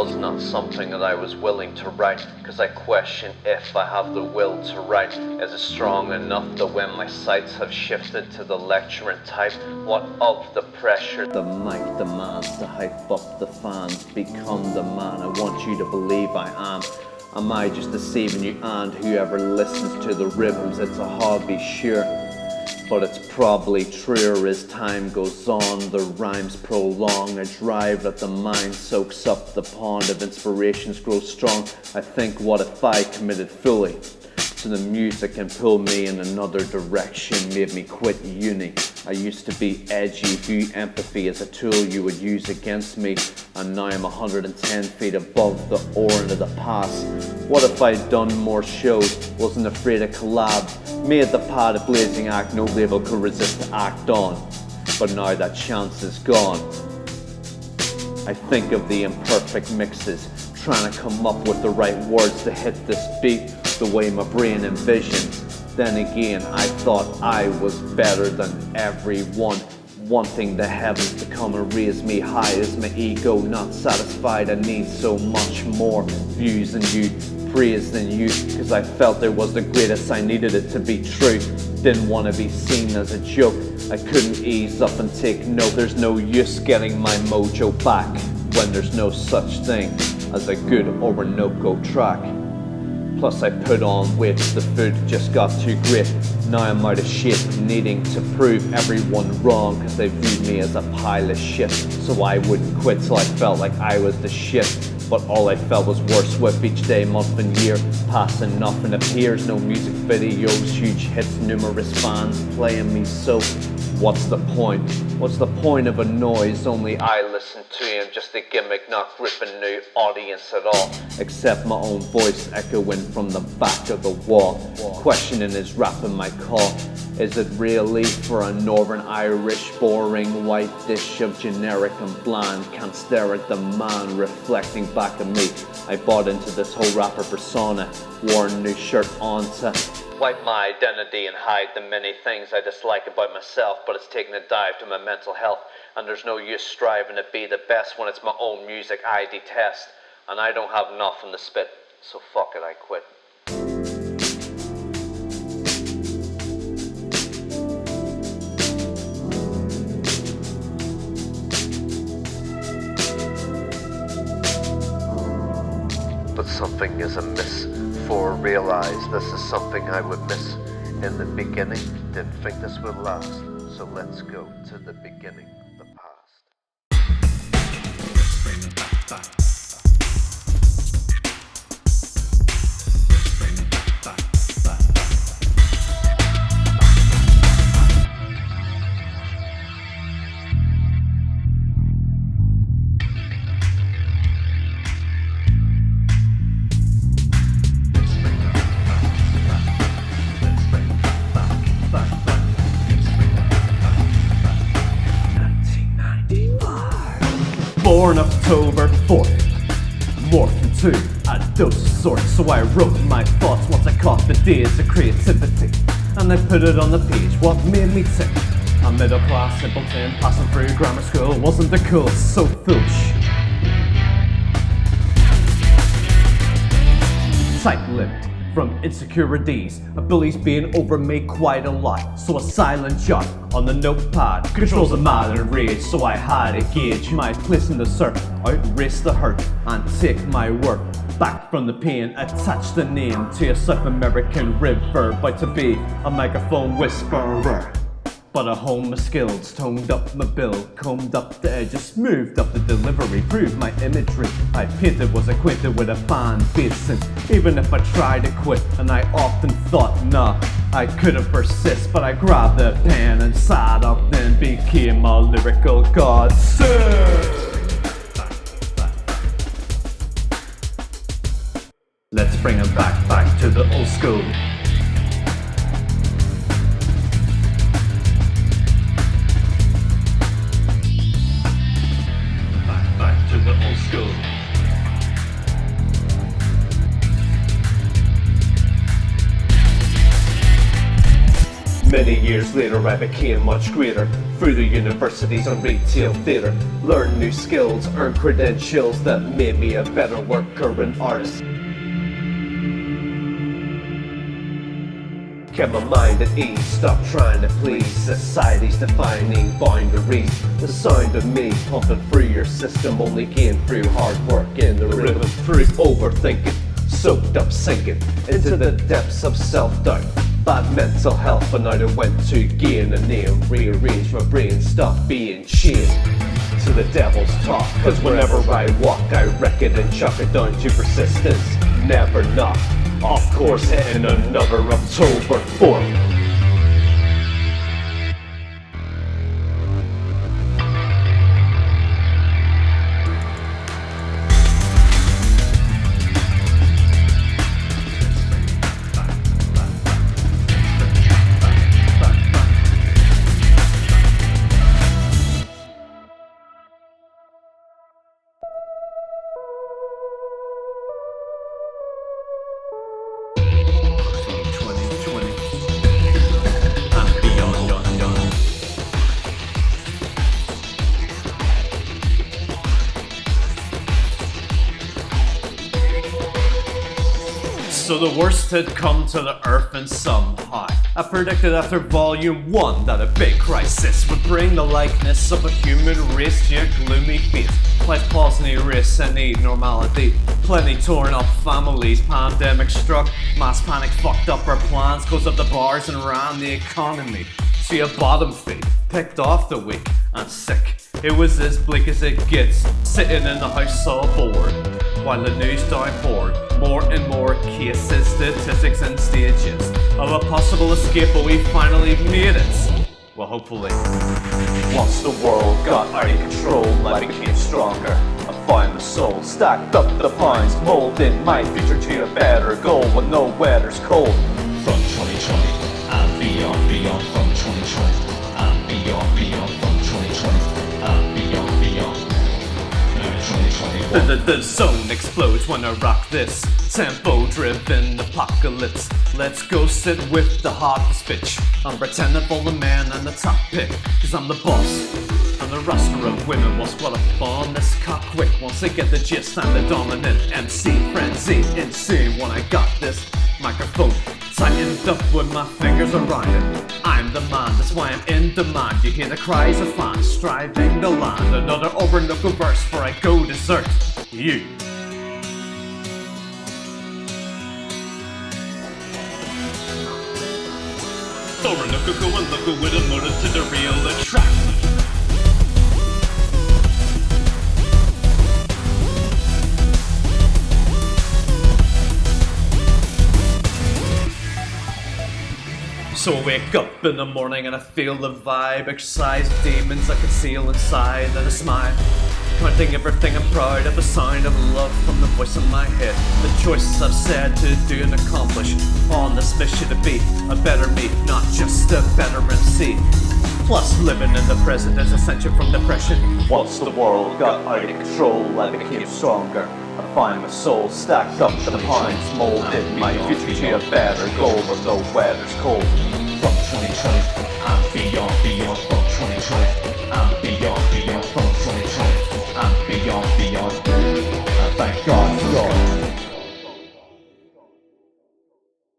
was not something that I was willing to write, cause I question if I have the will to write. Is it strong enough that when my sights have shifted to the lecturing type, what of the pressure the mic demands to hype up the fans? Become the man I want you to believe I am. Am I just deceiving you and whoever listens to the rhythms? It's a hobby, sure, but it's probably truer as time goes on. The rhymes prolong a drive that the mind soaks up. The pond of inspirations grows strong. I think, what if I committed fully to the music and pull me in another direction? Made me quit uni. I used to be edgy, view empathy as a tool you would use against me, and now I'm 110 feet above the Orinoco of the past. What if I'd done more shows, wasn't afraid of collabs, made the path a blazing act no label could resist to act on? But now that chance is gone. I think of the imperfect mixes, trying to come up with the right words to hit this beat the way my brain envisions. Then again, I thought I was better than everyone, wanting the heavens to come and raise me high. Is my ego not satisfied? I need so much more views than you, praise than you, cause I felt it was the greatest. I needed it to be true, didn't want to be seen as a joke. I couldn't ease up and take note. There's no use getting my mojo back when there's no such thing as a good Orinoco track. Plus I put on weight, the food just got too great. Now I'm out of shape, needing to prove everyone wrong, cause they viewed me as a pile of shit. So I wouldn't quit till I felt like I was the shit. But all I felt was worse with each day, month and year passing. Nothing appears, no music videos, huge hits, numerous fans playing me. So what's the point? What's the point of a noise only I listen to? Him just a gimmick, not gripping new audience at all, except my own voice echoing from the back of the wall, questioning his rap in my call. Is it really for a Northern Irish boring white dish of generic and bland? Can't stare at the man reflecting back at me. I bought into this whole rapper persona, wore a new shirt on to wipe my identity and hide the many things I dislike about myself. But it's taken a dive to my mental health, and there's no use striving to be the best when it's my own music I detest. And I don't have nothing to spit, so fuck it, I quit. But something is amiss, for I realize this is something I would miss in the beginning. Didn't think this would last, so let's go to the beginning, the past. Bring it back, back. Born October 4th, morphed into a dose of sorts. So I wrote my thoughts once I caught the days of creativity, and I put it on the page, what made me tick. A middle class simpleton passing through grammar school wasn't the cool, so foolish. Tight-lipped from insecurities, bullies being over me quite a lot. So a silent jot on the notepad controls the modern rage. So I had to gauge my place in the surf, outrace the hurt, and take my work back from the pain. Attach the name to a South American river, about to be a microphone whisperer. But I honed my skills, toned up my bill, combed up the edges, smoothed up the delivery, proved my imagery I painted was acquainted with a fan base. And even if I tried to quit, and I often thought, nah, I couldn't persist, but I grabbed the pen and sat up, then became a lyrical godsend. Let's bring it back to the old school. Back to the old school. Many years later I became much greater through the universities and retail theatre. Learned new skills, earned credentials that made me a better worker and artist. Kept my mind at ease, stopped trying to please society's defining boundaries. The sound of me pumping through your system only came through hard work in the rhythm. Through overthinking, soaked up sinking into the depths of self-doubt. Bad mental health, but now I went to gain a name. Rearrange my brain, stop being chained to the devil's talk. Cause whenever I walk, I wreck it and chuck it down to persistence. Never knock. Off course, hitting another October 4th. So the worst had come to the earth and somehow I predicted after volume 1 that a big crisis would bring the likeness of a human race to a gloomy fate. Life paused and erase any normality. Plenty torn up families, pandemic struck, mass panic fucked up our plans, closed up the bars and ran the economy. See a bottom feed, picked off the weak and sick. It was as bleak as it gets, sitting in the house all bored, while the news downpoured more and more cases, statistics and stages of a possible escape, but we finally made it. Well, hopefully. Once the world got out of control, I became stronger. I found my soul, stacked up the pounds, molded my future to a better goal when no weather's cold. From 2020 and beyond from 2020 and beyond from 2020 and beyond. The zone explodes when I rock this tempo-driven apocalypse. Let's go sit with the hottest bitch. I'm pretending for the man and the top pick, cause I'm the boss. And the roster of women will swell up on this cock quick. Once they get the gist, I'm the dominant MC. Frenzy, insane when I got this microphone tightened up with my fingers around it. I'm the man, that's why I'm in demand. You hear the cries of fans striving to land another Orinoco verse before I go desert you. Orinoco go and look with a motive to derail the track. So I wake up in the morning and I feel the vibe. Exercise demons I conceal inside and I smile, counting everything I'm proud of, a sign of love from the voice in my head. The choices I've said to do and accomplish on this mission to be a better me, not just a better MC. Plus living in the present is ascension from depression. Once the world got out of control, I became stronger. I find my soul stacked up to the pounds, molded my future to a better goal when the weather's cold. From 2020 and beyond from 2020 and